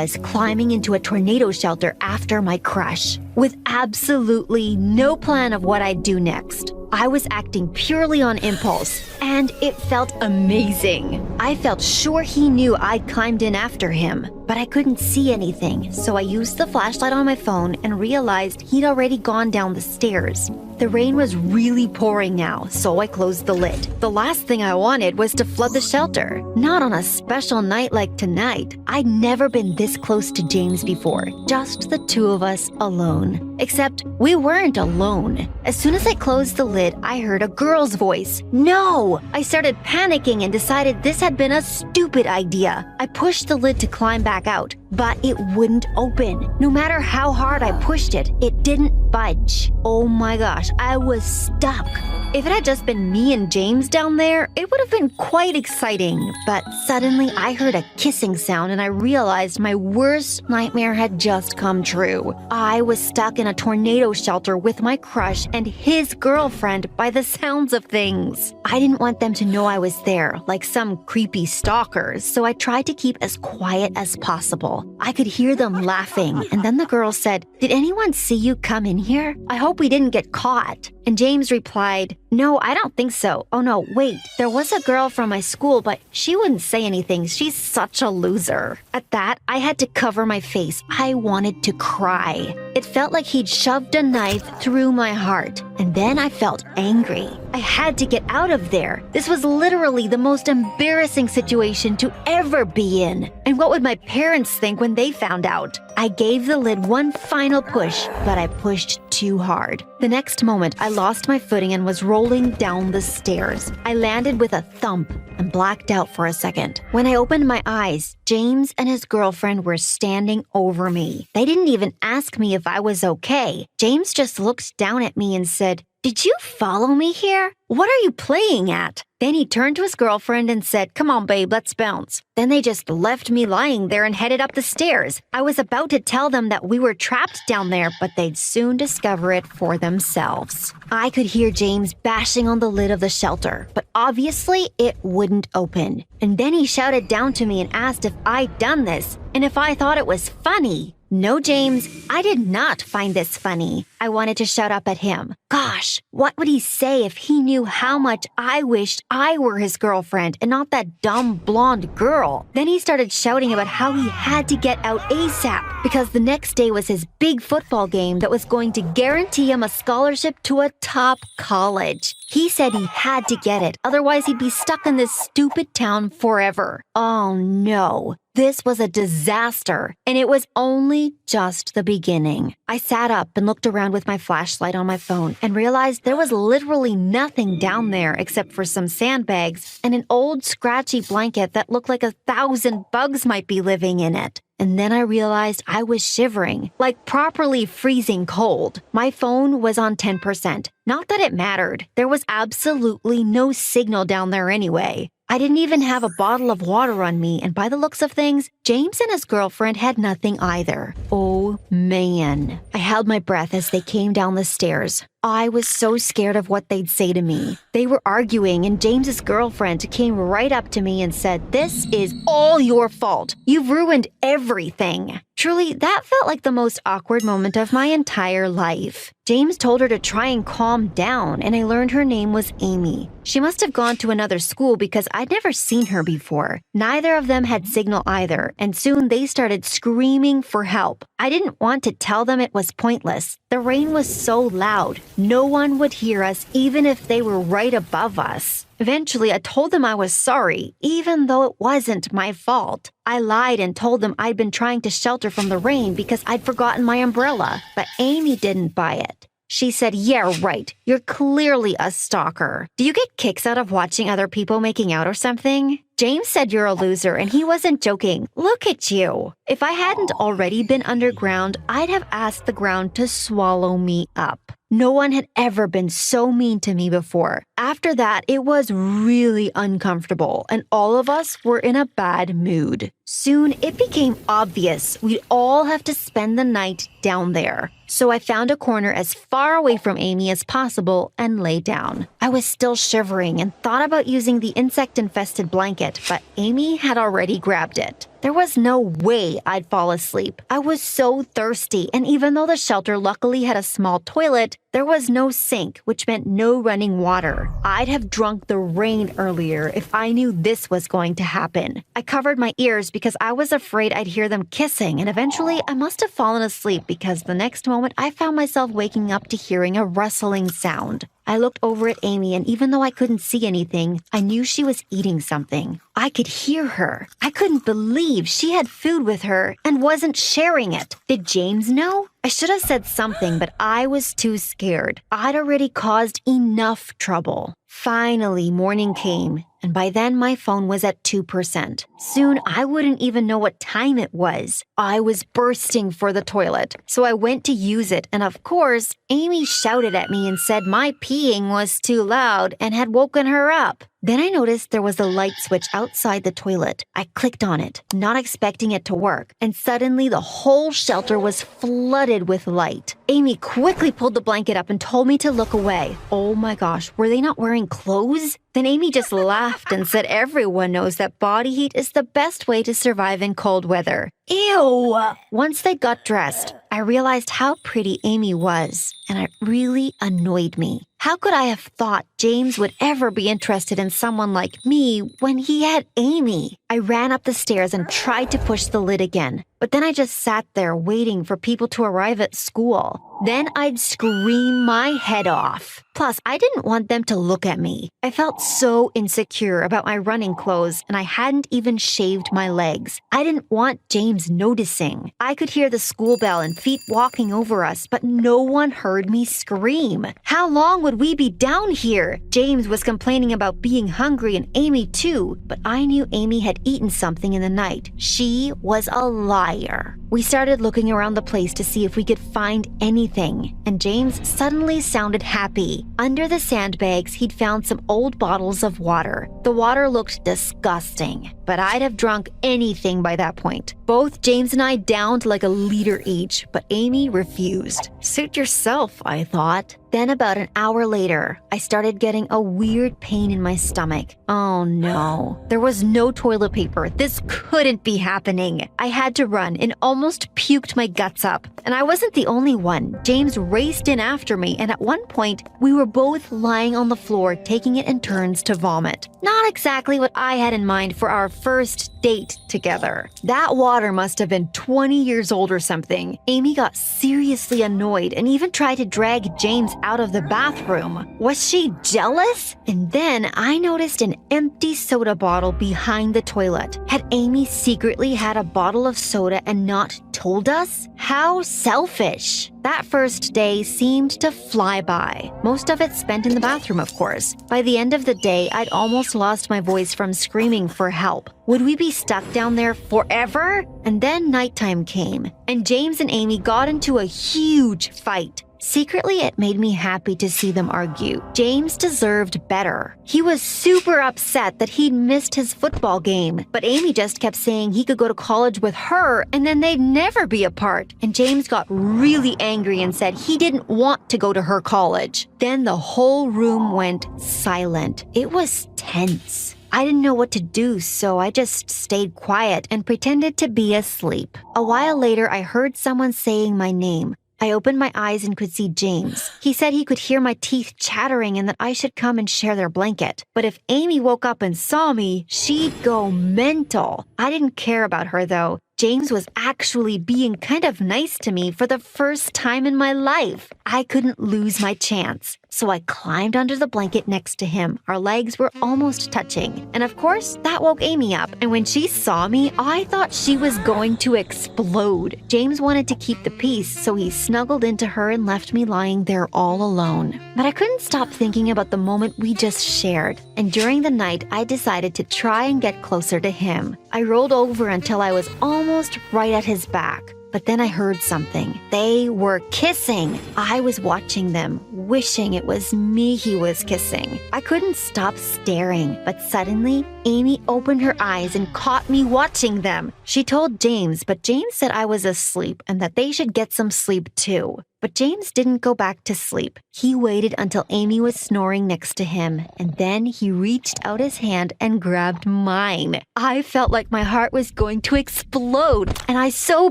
was climbing into a tornado shelter after my crush, with absolutely no plan of what I'd do next. I was acting purely on impulse, and it felt amazing. I felt sure he knew I'd climbed in after him, but I couldn't see anything, so I used the flashlight on my phone and realized he'd already gone down the stairs. The rain was really pouring now, so I closed the lid. The last thing I wanted was to flood the shelter. Not on a special night like tonight. I'd never been this close to James before, just the two of us alone. Except we weren't alone. As soon as I closed the lid, I heard a girl's voice. No! I started panicking and decided this had been a stupid idea. I pushed the lid to climb back out, but it wouldn't open. No matter how hard I pushed it, it didn't budge. Oh my gosh, I was stuck. If it had just been me and James down there, it would have been quite exciting. But suddenly I heard a kissing sound and I realized my worst nightmare had just come true. I was stuck in a tornado shelter with my crush and his girlfriend by the sounds of things. I didn't want them to know I was there, like some creepy stalkers, so I tried to keep as quiet as possible. I could hear them laughing, and then the girl said, "Did anyone see you come in here? I hope we didn't get caught." And James replied, "No, I don't think so. Oh no, wait, there was a girl from my school, but she wouldn't say anything. She's such a loser." At that, I had to cover my face. I wanted to cry. It felt like he'd shoved a knife through my heart. And then I felt angry. I had to get out of there. This was literally the most embarrassing situation to ever be in. And what would my parents think when they found out? I gave the lid one final push, but I pushed too hard. The next moment, I lost my footing and was rolling down the stairs. I landed with a thump and blacked out for a second. When I opened my eyes, James and his girlfriend were standing over me. They didn't even ask me if I was okay. James just looked down at me and said, "Did you follow me here? What are you playing at?" Then he turned to his girlfriend and said, "Come on, babe, let's bounce." Then they just left me lying there and headed up the stairs. I was about to tell them that we were trapped down there, but they'd soon discover it for themselves. I could hear James bashing on the lid of the shelter, but obviously it wouldn't open. And then he shouted down to me and asked if I'd done this and if I thought it was funny. No, James, I did not find this funny. I wanted to shout up at him. Gosh, what would he say if he knew how much I wished I were his girlfriend and not that dumb blonde girl? Then he started shouting about how he had to get out ASAP because the next day was his big football game that was going to guarantee him a scholarship to a top college. He said he had to get it, otherwise he'd be stuck in this stupid town forever. Oh no. This was a disaster, and it was only just the beginning. I sat up and looked around with my flashlight on my phone and realized there was literally nothing down there except for some sandbags and an old scratchy blanket that looked like 1,000 bugs might be living in it. And then I realized I was shivering, like properly freezing cold. My phone was on 10%. Not that it mattered. There was absolutely no signal down there anyway. I didn't even have a bottle of water on me, and by the looks of things, James and his girlfriend had nothing either. Oh man. I held my breath as they came down the stairs. I was so scared of what they'd say to me. They were arguing, and James's girlfriend came right up to me and said, "This is all your fault. You've ruined everything." Truly, that felt like the most awkward moment of my entire life. James told her to try and calm down, and I learned her name was Amy. She must have gone to another school because I'd never seen her before. Neither of them had signal either, and soon they started screaming for help. I didn't want to tell them it was pointless. The rain was so loud, no one would hear us even if they were right above us. Eventually, I told them I was sorry, even though it wasn't my fault. I lied and told them I'd been trying to shelter from the rain because I'd forgotten my umbrella, but Amy didn't buy it. She said, "Yeah, right. You're clearly a stalker. Do you get kicks out of watching other people making out or something?" James said you're a loser, and he wasn't joking. Look at you. If I hadn't already been underground, I'd have asked the ground to swallow me up. No one had ever been so mean to me before. After that, it was really uncomfortable, and all of us were in a bad mood. Soon, it became obvious we'd all have to spend the night down there. So I found a corner as far away from Amy as possible and lay down. I was still shivering and thought about using the insect-infested blanket, but Amy had already grabbed it. There was no way I'd fall asleep. I was so thirsty, and even though the shelter luckily had a small toilet, there was no sink, which meant no running water. I'd have drunk the rain earlier if I knew this was going to happen. I covered my ears because I was afraid I'd hear them kissing, and eventually I must have fallen asleep because the next moment I found myself waking up to hearing a rustling sound. I looked over at Amy, and even though I couldn't see anything, I knew she was eating something. I could hear her. I couldn't believe she had food with her and wasn't sharing it. Did James know? I should have said something, but I was too scared. I'd already caused enough trouble. Finally, morning came, and by then my phone was at 2%. Soon, I wouldn't even know what time it was. I was bursting for the toilet, so I went to use it, and of course, Amy shouted at me and said my peeing was too loud and had woken her up. Then I noticed there was a light switch outside the toilet. I clicked on it, not expecting it to work, and suddenly the whole shelter was flooded with light. Amy quickly pulled the blanket up and told me to look away. Oh my gosh, were they not wearing clothes? Then Amy just laughed and said everyone knows that body heat is the best way to survive in cold weather. Ew! Once they got dressed, I realized how pretty Amy was, and it really annoyed me. How could I have thought James would ever be interested in someone like me when he had Amy? I ran up the stairs and tried to push the lid again, but then I just sat there waiting for people to arrive at school. Then I'd scream my head off. Plus, I didn't want them to look at me. I felt so insecure about my running clothes, and I hadn't even shaved my legs. I didn't want James noticing. I could hear the school bell and feet walking over us, but no one heard me scream. How long would we be down here? James was complaining about being hungry, and Amy too, but I knew Amy had eaten something in the night. She was a liar. We started looking around the place to see if we could find anything, and James suddenly sounded happy. Under the sandbags, he'd found some old bottles of water. The water looked disgusting, but I'd have drunk anything by that point. Both James and I downed like a liter each, but Amy refused. Suit yourself, I thought. Then about an hour later, I started getting a weird pain in my stomach. Oh no, there was no toilet paper. This couldn't be happening. I had to run and almost puked my guts up. And I wasn't the only one. James raced in after me, and at one point, we were both lying on the floor taking it in turns to vomit. Not exactly what I had in mind for our first date together. That water must have been 20 years old or something. Amy got seriously annoyed and even tried to drag James out of the bathroom. Was she jealous? And then I noticed an empty soda bottle behind the toilet. Had Amy secretly had a bottle of soda and not told us? How selfish. That first day seemed to fly by. Most of it spent in the bathroom, of course. By the end of the day, I'd almost lost my voice from screaming for help. Would we be stuck down there forever? And then nighttime came, and James and Amy got into a huge fight. Secretly, it made me happy to see them argue. James deserved better. He was super upset that he'd missed his football game, but Amy just kept saying he could go to college with her and then they'd never be apart. And James got really angry and said he didn't want to go to her college. Then the whole room went silent. It was tense. I didn't know what to do, so I just stayed quiet and pretended to be asleep. A while later, I heard someone saying my name. I opened my eyes and could see James. He said he could hear my teeth chattering and that I should come and share their blanket. But if Amy woke up and saw me, she'd go mental. I didn't care about her, though. James was actually being kind of nice to me for the first time in my life. I couldn't lose my chance. So I climbed under the blanket next to him. Our legs were almost touching. And of course, that woke Amy up. And when she saw me, I thought she was going to explode. James wanted to keep the peace, so he snuggled into her and left me lying there all alone. But I couldn't stop thinking about the moment we just shared. And during the night, I decided to try and get closer to him. I rolled over until I was almost right at his back. But then I heard something. They were kissing. I was watching them, wishing it was me he was kissing. I couldn't stop staring, but suddenly, Amy opened her eyes and caught me watching them. She told James, but James said I was asleep and that they should get some sleep too. But James didn't go back to sleep. He waited until Amy was snoring next to him, and then he reached out his hand and grabbed mine. I felt like my heart was going to explode, and I so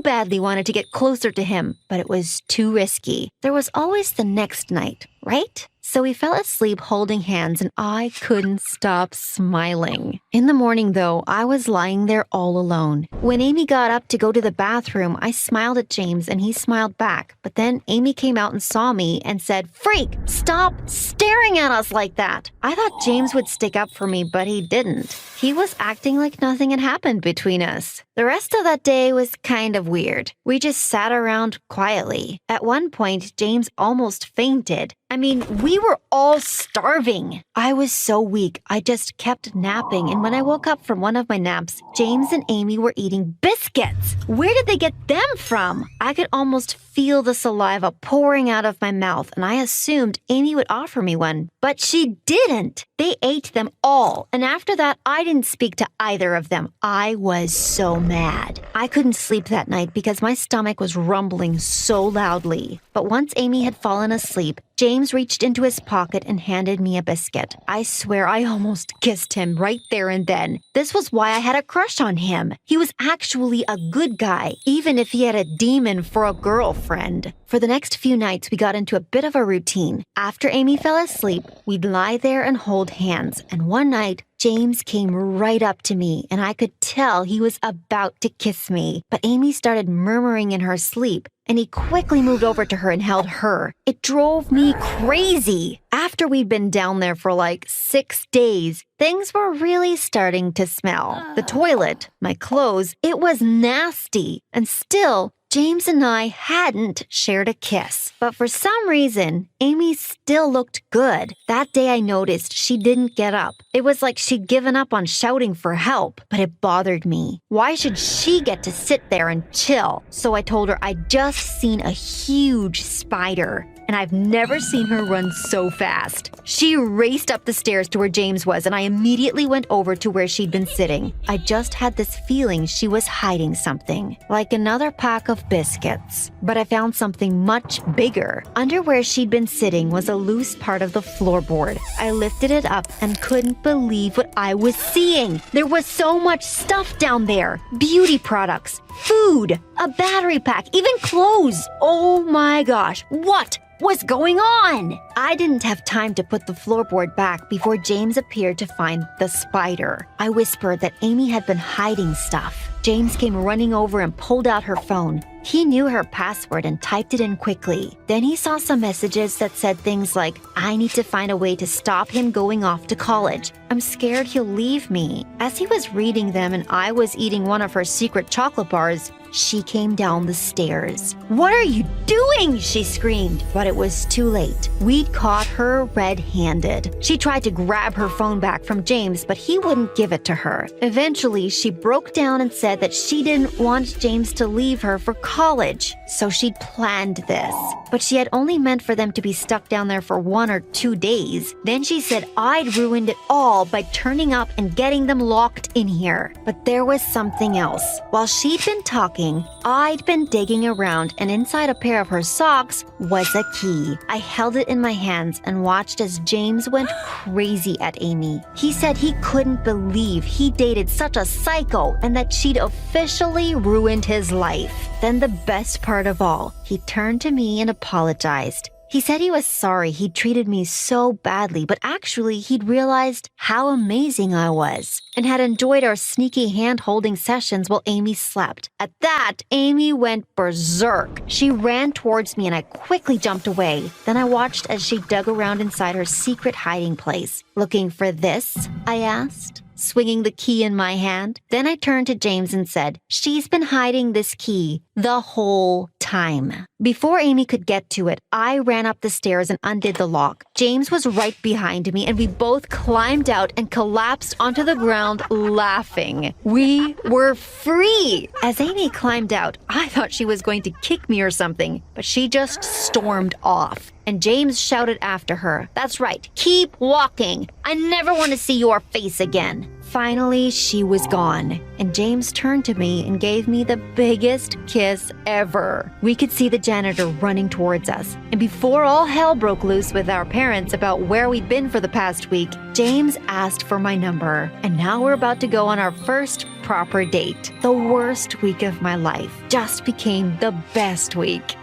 badly wanted to get closer to him, but it was too risky. There was always the next night, right? So we fell asleep holding hands, and I couldn't stop smiling. In the morning, though, I was lying there all alone. When Amy got up to go to the bathroom, I smiled at James, and he smiled back. But then Amy came out and saw me and said, "Freak, stop staring at us like that." I thought James would stick up for me, but he didn't. He was acting like nothing had happened between us. The rest of that day was kind of weird. We just sat around quietly. At one point, James almost fainted. I mean, we were all starving. I was so weak, I just kept napping, and when I woke up from one of my naps, James and Amy were eating biscuits. Where did they get them from? I could almost feel the saliva pouring out of my mouth, and I assumed Amy would offer me one, but she didn't. They ate them all, and after that, I didn't speak to either of them. I was so mad. I couldn't sleep that night because my stomach was rumbling so loudly. But once Amy had fallen asleep, James reached into his pocket and handed me a biscuit. I swear I almost kissed him right there and then. This was why I had a crush on him. He was actually a good guy, even if he had a demon for a girlfriend. For the next few nights, we got into a bit of a routine. After Amy fell asleep, we'd lie there and hold hands. And one night, James came right up to me, and I could tell he was about to kiss me. But Amy started murmuring in her sleep, and he quickly moved over to her and held her. It drove me crazy. After we'd been down there for like 6 days, things were really starting to smell. The toilet, my clothes, it was nasty. And still, James and I hadn't shared a kiss. But for some reason, Amy still looked good. That day I noticed she didn't get up. It was like she'd given up on shouting for help, but it bothered me. Why should she get to sit there and chill? So I told her I'd just seen a huge spider, and I've never seen her run so fast. She raced up the stairs to where James was, and I immediately went over to where she'd been sitting. I just had this feeling she was hiding something, like another pack of biscuits. But I found something much bigger. Under where she'd been sitting was a loose part of the floorboard. I lifted it up and couldn't believe what I was seeing. There was so much stuff down there. Beauty products, food, a battery pack, even clothes. Oh my gosh, what was going on? I didn't have time to put the floorboard back before James appeared to find the spider. I whispered that Amy had been hiding stuff. James came running over and pulled out her phone. He knew her password and typed it in quickly. Then he saw some messages that said things like, "I need to find a way to stop him going off to college. I'm scared he'll leave me." As he was reading them and I was eating one of her secret chocolate bars, she came down the stairs. "What are you doing?" she screamed. But it was too late. We'd caught her red-handed. She tried to grab her phone back from James, but he wouldn't give it to her. Eventually, she broke down and said that she didn't want James to leave her for college. So she'd planned this. But she had only meant for them to be stuck down there for 1 or 2 days. Then she said I'd ruined it all by turning up and getting them locked in here. But there was something else. While she'd been talking, I'd been digging around, and inside a pair of her socks was a key. I held it in my hands and watched as James went crazy at Amy. He said he couldn't believe he dated such a psycho and that she'd officially ruined his life. Then the best part of all, he turned to me and apologized. He said he was sorry he'd treated me so badly, but actually he'd realized how amazing I was and had enjoyed our sneaky hand-holding sessions while Amy slept. At that, Amy went berserk. She ran towards me and I quickly jumped away. Then I watched as she dug around inside her secret hiding place. "Looking for this?" I asked, swinging the key in my hand. Then I turned to James and said, "She's been hiding this key the whole time." time. Before Amy could get to it, I ran up the stairs and undid the lock. James was right behind me, and we both climbed out and collapsed onto the ground laughing. We were free! As Amy climbed out, I thought she was going to kick me or something, but she just stormed off. And James shouted after her, "That's right, keep walking. I never want to see your face again." Finally, she was gone, and James turned to me and gave me the biggest kiss ever. We could see the janitor running towards us, and before all hell broke loose with our parents about where we'd been for the past week, James asked for my number, and now we're about to go on our first proper date. The worst week of my life just became the best week.